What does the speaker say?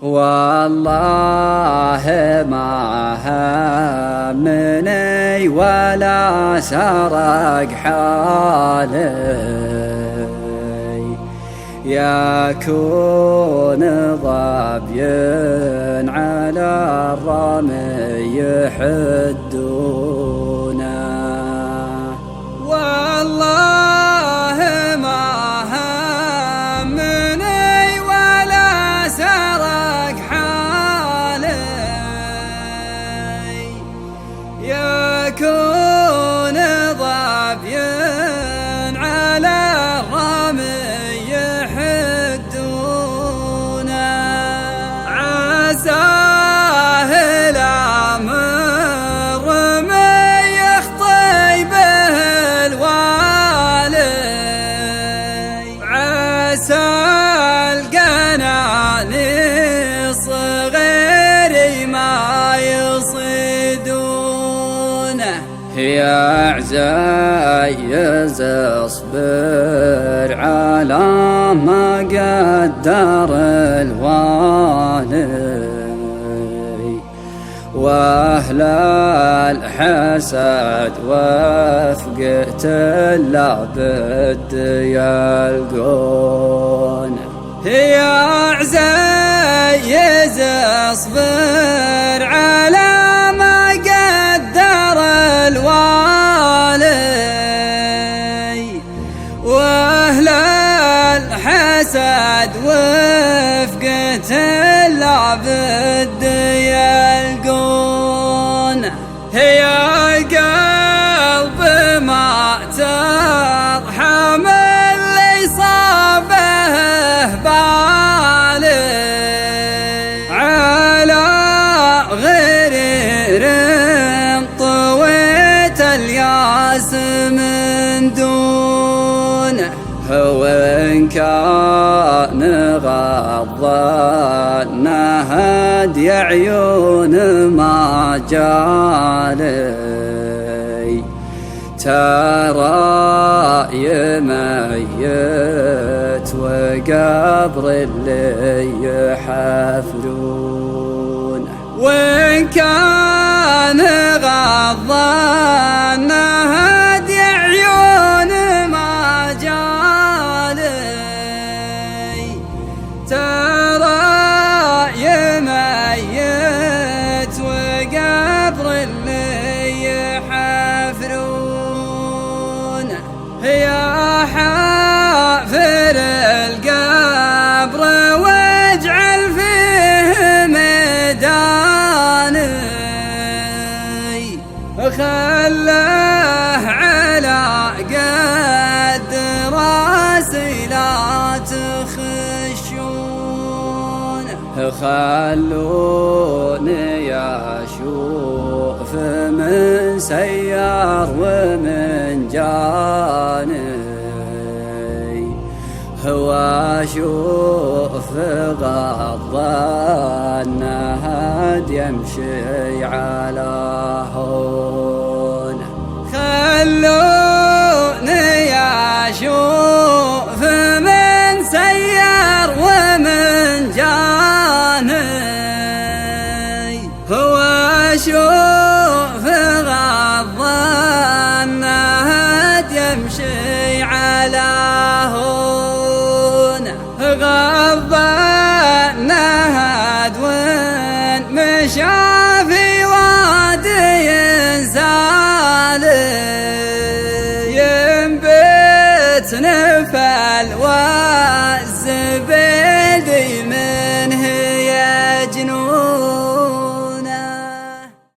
والله ما همني ولا سرق حالي يكون ظبي على الرمي يحدونه. والله ما همني ولا سرق حالي يكون ظبي على الرمي يحدونه. عساه الأمر من يخطي به الوالي عسى القنانيس غيري ما يصيدونه. يا عزيز اصبر على ما قدر الوالي واهل الحسد وفقة لابد يلقونه. يا عزيز اصبر على ما قدر الوالي واهل الحسد وفقة لابد يلقونه. يا قلب ما ترحم اللي صابه بالي على غرير طويت الياس من دونه. وإن كان غضنا هدي عيون ما جالي ترى يميت وقبر اللي يحفرونه. وإن كان غضنا هدي عيون ما جالي ترى يميت وقبر اللي يحفرونه. يا حافر القبر واجعل فيه ميداني خله على قد راسي لا تخشونه. خلوني اشوف من سيار ومن جاني هو اشوف غض النهد يمشي على هونه. خلوني اشوف من سيار ومن جاني هو اشوف غض النهد يمشي على هونه. غض النهد وين مشى في وادي زالي ينبت نفل